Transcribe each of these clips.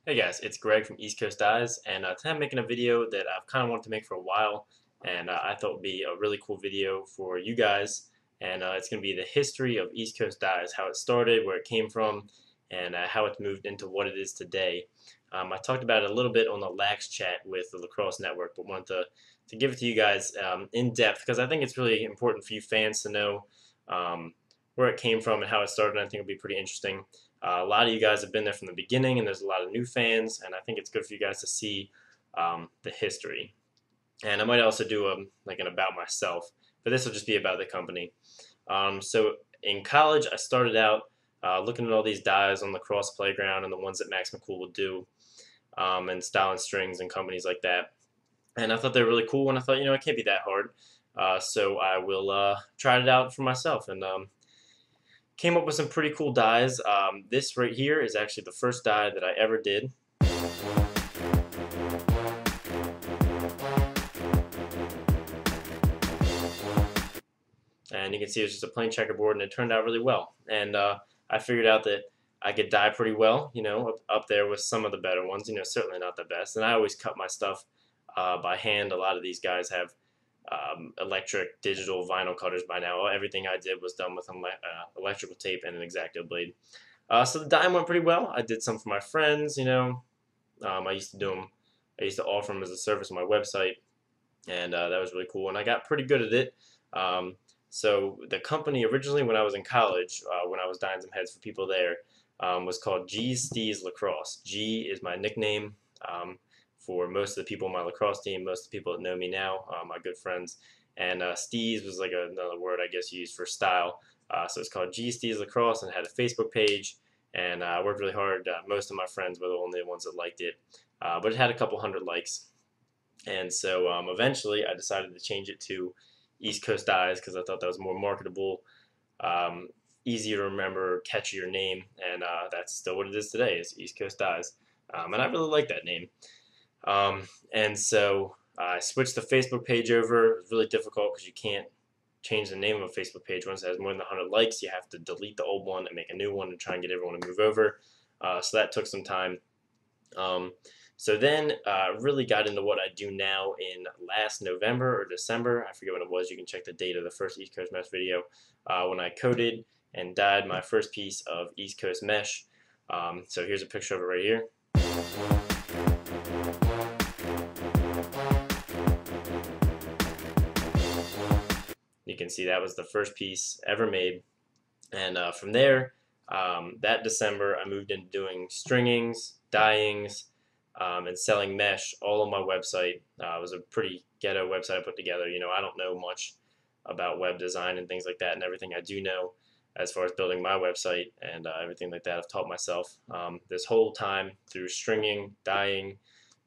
Hey guys, it's Greg from East Coast Dyes, and today I'm making a video that I've kind of wanted to make for a while, and I thought would be a really cool video for you guys. And it's going to be the history of East Coast Dyes, how it started, where it came from, and how it's moved into what it is today. I talked about it a little bit on the Lax chat with the Lacrosse Network, but wanted to give it to you guys in depth because I think it's really important for you fans to know where it came from and how it started. And I think it'll be pretty interesting. A lot of you guys have been there from the beginning, and there's a lot of new fans, and I think it's good for you guys to see the history. And I might also do like an about myself, but this will just be about the company. So in college, I started out looking at all these dyes on the Lacrosse playground and the ones that Max McCool would do, and Style and Strings and companies like that. And I thought they were really cool, and I thought, it can't be that hard. So I will try it out for myself, and came up with some pretty cool dyes. This right here is actually the first dye that I ever did. And you can see it's just a plain checkerboard, and it turned out really well. And I figured out that I could dye pretty well, up there with some of the better ones, certainly not the best. And I always cut my stuff by hand. A lot of these guys have electric, digital, vinyl cutters by now. Everything I did was done with an electrical tape and an X-Acto blade. So the dye went pretty well. I did some for my friends, I used to do them. I used to offer them as a service on my website, and that was really cool. And I got pretty good at it. So the company originally, when I was in college, when I was dyeing some heads for people there, was called G's Steez Lacrosse. G is my nickname. For most of the people on my lacrosse team, most of the people that know me now, my good friends. And Steez was like another word I guess used for style. So it's called G Steez Lacrosse, and had a Facebook page. And I worked really hard. Most of my friends were the only ones that liked it. But it had a couple hundred likes. And so eventually I decided to change it to East Coast Dyes because I thought that was more marketable, easier to remember, catchier name. And that's still what it is today, is East Coast Dyes. And I really like that name. And so I switched the Facebook page over. It was really difficult because you can't change the name of a Facebook page once it has more than 100 likes. You have to delete the old one and make a new one and try and get everyone to move over. So that took some time. So then really got into what I do now in last November or December. I forget when it was. You can check the date of the first East Coast Mesh video when I coated and dyed my first piece of East Coast Mesh. So here's a picture of it right here. You can see that was the first piece ever made. And from there, that December, I moved into doing stringings, dyeings, and selling mesh all on my website. It was a pretty ghetto website I put together. I don't know much about web design and things like that, and everything I do know as far as building my website and everything like that, I've taught myself. This whole time through stringing, dyeing,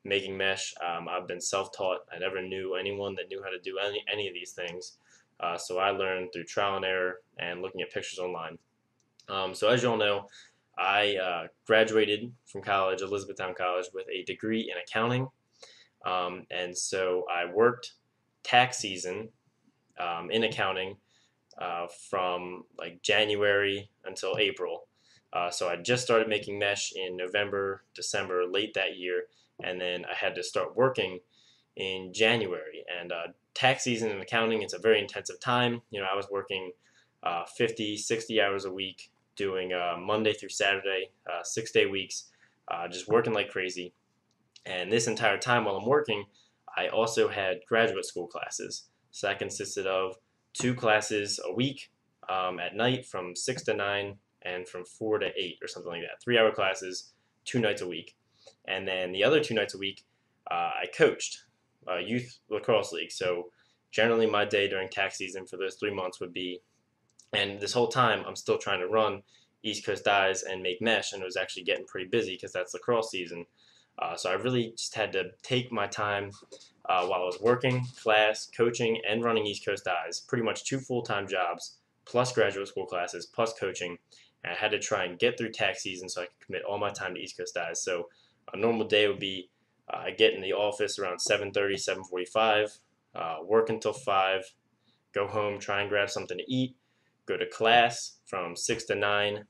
making mesh, I've been self-taught. I never knew anyone that knew how to do any of these things. So I learned through trial and error and looking at pictures online. So as you all know, I graduated from college, Elizabethtown College, with a degree in accounting. And so I worked tax season in accounting from like January until April. So I just started making mesh in November, December, late that year, and then I had to start working in January. And tax season in accounting, it's a very intensive time. I was working 50, 60 hours a week, doing Monday through Saturday, 6-day weeks, just working like crazy. And this entire time while I'm working, I also had graduate school classes. So that consisted of 2 classes a week at night from 6 to 9 and from 4 to 8 or something like that. 3-hour classes, 2 nights a week. And then the other 2 nights a week, I coached youth lacrosse league. So generally my day during tax season for those 3 months would be, and this whole time I'm still trying to run East Coast Dyes and make mesh, and it was actually getting pretty busy because that's lacrosse season. So I really just had to take my time while I was working, class, coaching, and running East Coast Dyes, pretty much 2 full-time jobs, plus graduate school classes, plus coaching. And I had to try and get through tax season so I could commit all my time to East Coast Dyes. So a normal day would be I get in the office around 7:30, 7:45, work until 5, go home, try and grab something to eat, go to class from 6 to 9,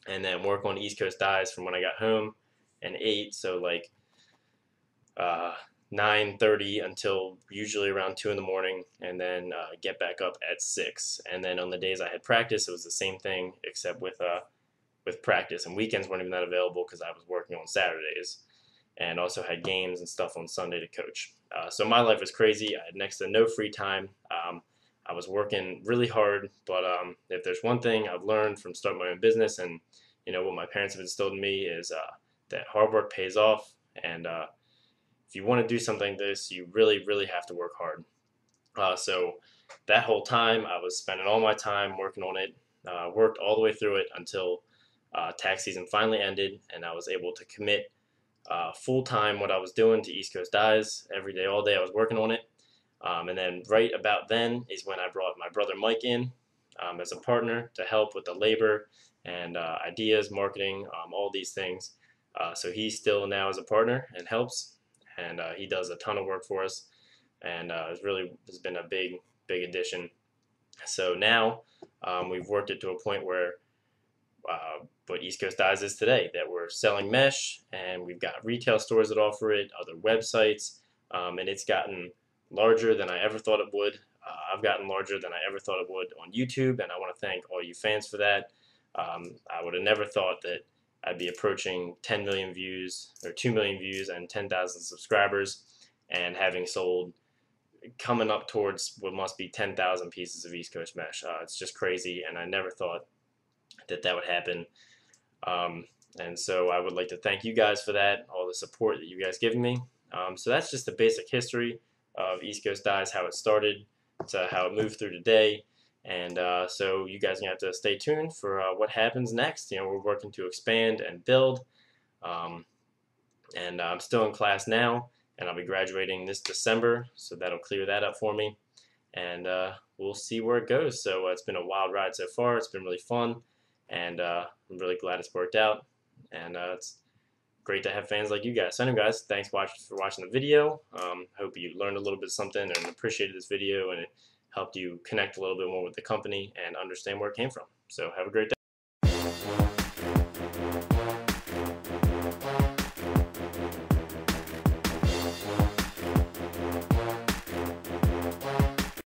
and then work on East Coast Dyes from when I got home and 8, so like 9:30 until usually around 2 in the morning, and then get back up at 6. And then on the days I had practice, it was the same thing except with practice, and weekends weren't even that available because I was working on Saturdays, and also had games and stuff on Sunday to coach. So my life was crazy. I had next to no free time. I was working really hard, but if there's one thing I've learned from starting my own business, and what my parents have instilled in me, is that hard work pays off, and if you want to do something like this, you really, really have to work hard. So that whole time, I was spending all my time working on it, worked all the way through it until tax season finally ended, and I was able to commit full-time what I was doing to East Coast Dyes. Every day, all day, I was working on it. And then right about then is when I brought my brother Mike in as a partner to help with the labor and ideas, marketing, all these things. So he's still now as a partner and helps, and he does a ton of work for us, and it's been a big addition. So now we've worked it to a point where what East Coast Dyes is today, that we're selling mesh, and we've got retail stores that offer it, other websites, and it's gotten larger than I ever thought it would. I've gotten larger than I ever thought it would on YouTube, and I want to thank all you fans for that. I would have never thought that I'd be approaching 10 million views or 2 million views and 10,000 subscribers, and having sold, coming up towards what must be 10,000 pieces of East Coast mesh. It's just crazy, and I never thought that would happen. And so I would like to thank you guys for that, all the support that you guys given me. So that's just the basic history of East Coast Dyes, how it started to how it moved through today. And so you guys are going to have to stay tuned for what happens next. We're working to expand and build. And I'm still in class now, and I'll be graduating this December, so that'll clear that up for me. And we'll see where it goes. So it's been a wild ride so far. It's been really fun, and I'm really glad it's worked out. And it's great to have fans like you guys. So anyway, guys, thanks for watching the video. Hope you learned a little bit of something and appreciated this video, and it helped you connect a little bit more with the company and understand where it came from. So have a great day.